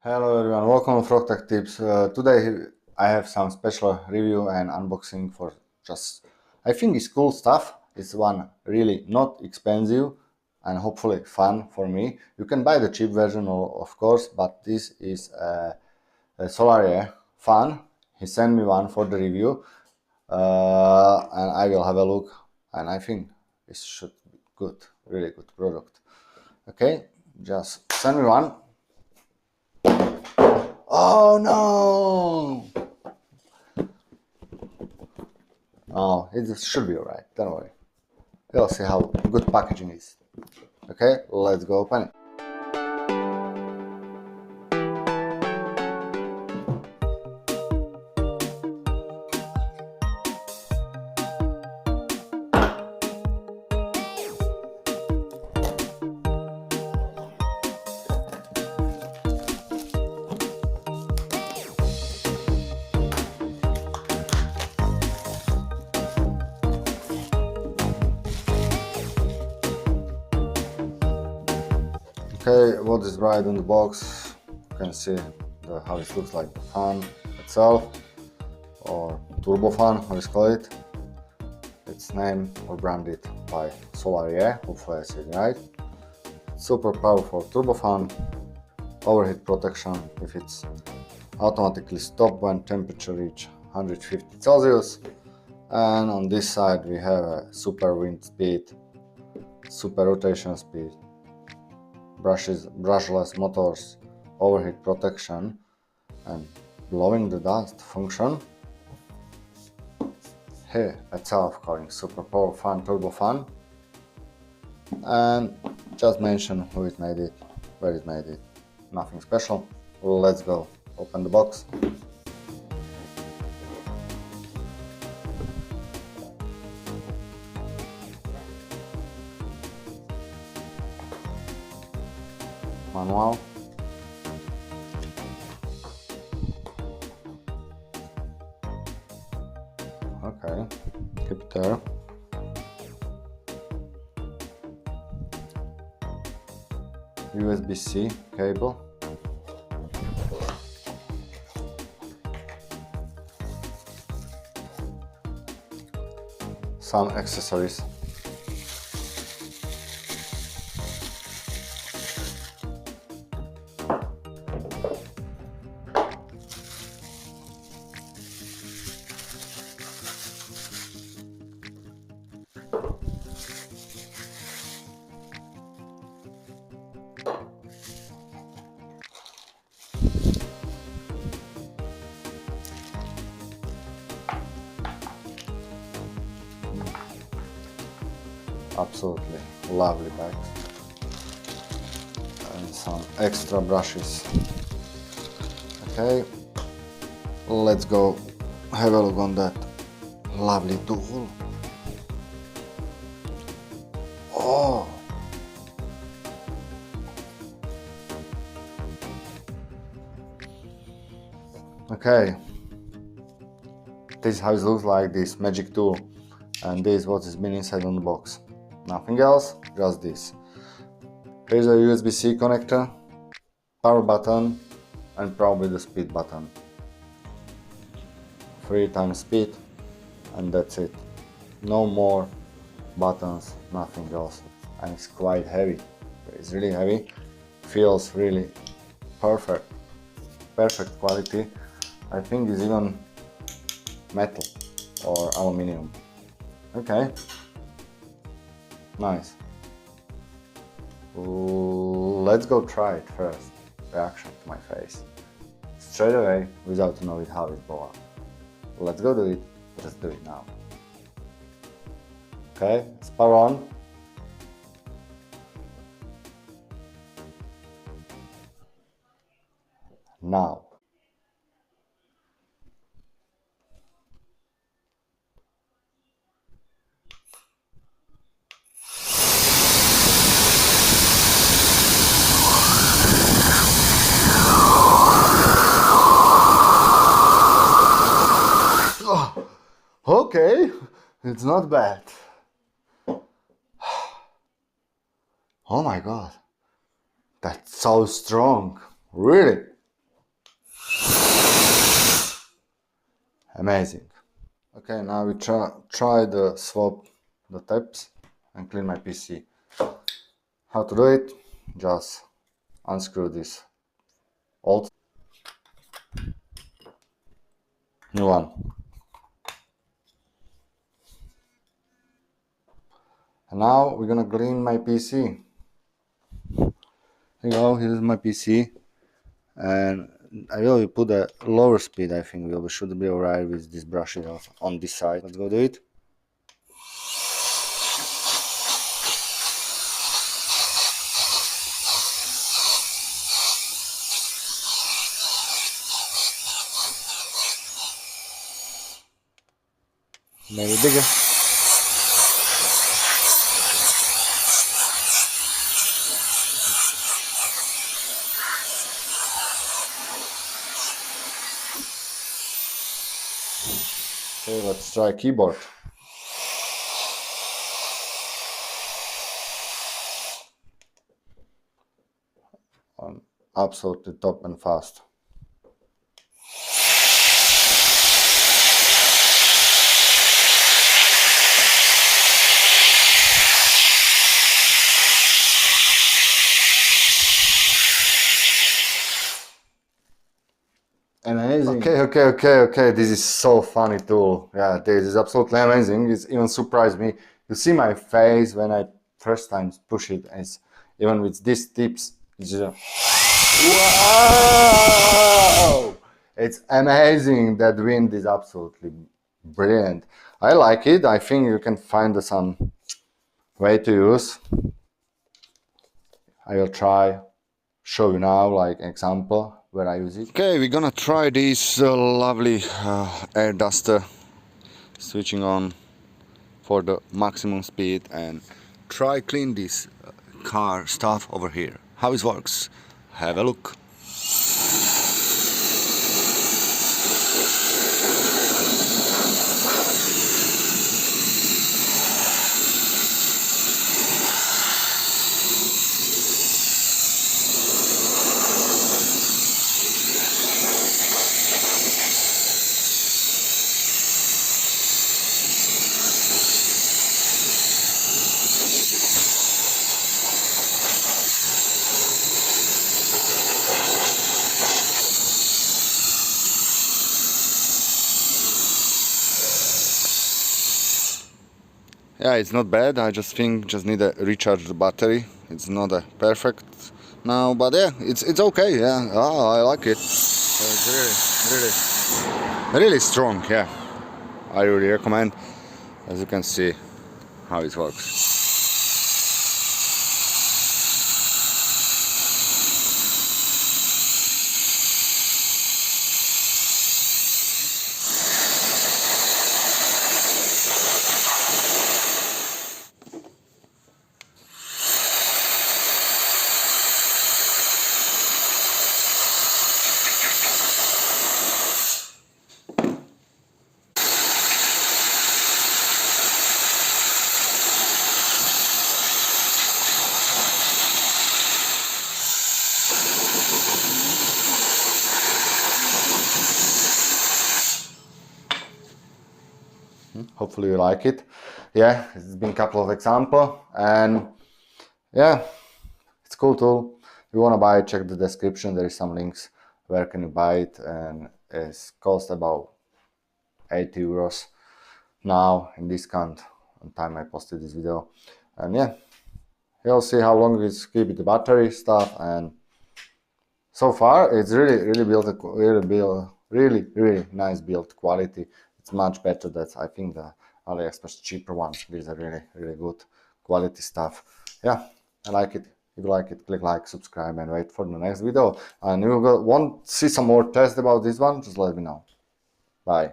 Hello everyone, welcome to Frog Tech Tips. Today I have some special review and unboxing for I think it's cool stuff. It's one really not expensive and hopefully fun for me. You can buy the cheap version of course, but this is a Solareye Fan. He sent me one for the review and I will have a look, and I think it should be good, really good product. Okay, just send me one. Oh no! Oh, it should be alright, don't worry. We'll see how good packaging is. Okay, let's go open it. Okay, what is right on the box? You can see how it looks like the fan itself, or turbo fan, how it's called. It's named or branded by Solareye, hopefully I said it right. Super powerful turbo fan, overheat protection if it's automatically stop when temperature reach 150 Celsius. And on this side we have a super wind speed, super rotation speed, brushless motors, overheat protection, and blowing the dust function. Here itself calling super power fan, turbo fan, and just mention who it made it, where it made it, nothing special. Let's go open the box. Manual. Okay, keep it there. USB-C cable. Some accessories. Absolutely lovely bag, and some extra brushes. Okay, let's go have a look on that lovely tool. Oh, okay, this is how it looks like, this magic tool, and this is what has been inside on the box. Nothing else, just this. Here's a USB-C connector, power button, and probably the speed button. 3 times speed, and that's it. No more buttons, nothing else. And it's quite heavy. It's really heavy. Feels really perfect quality. I think it's even metal or aluminium. Okay. Nice. Let's go try it first. Reaction to my face. Straight away, without knowing how it blows up. Let's go do it. Let's do it now. Okay, it's power on. Now. Okay, it's not bad. Oh my god, that's so strong, really. amazing. Okay, now we try the swap the tabs and clean my PC. How to do it? Just unscrew this old new one. And now we're gonna clean my PC. Here you go, here's my PC. And I will put a lower speed. I think we should be alright with this brush on this side. Let's go do it. Maybe bigger. Okay, let's try keyboard. On absolutely top and fast. Amazing. Okay. This is so funny tool. Yeah, this is absolutely amazing. It's even surprised me. You see my face when I first time push it. It's even with these tips. It's just, wow! It's amazing. That wind is absolutely brilliant. I like it. I think you can find some way to use. I will try show you now like example where I use it. Okay, we're gonna try this lovely air duster, switching on for the maximum speed and try clean this car stuff over here. How it works? Have a look. Yeah, it's not bad. I just think just need to recharge the battery. It's not a perfect now, but yeah, it's okay. Yeah, I like it. It's really strong. Yeah, I really recommend. As you can see, how it works. Hopefully you like it. Yeah, it's been a couple of examples, and yeah, it's cool tool. If you want to buy it, check the description. There is some links where can you buy it, and it's cost about 80 euros now in discount on time I posted this video. And yeah, you'll see how long it's keep the battery stuff, and so far it's really nice build quality. It's much better than I think the AliExpress cheaper ones. These are really good quality stuff. Yeah, I like it. If you like it, click like, subscribe, and wait for the next video. And if you want to see some more tests about this one, just let me know. Bye.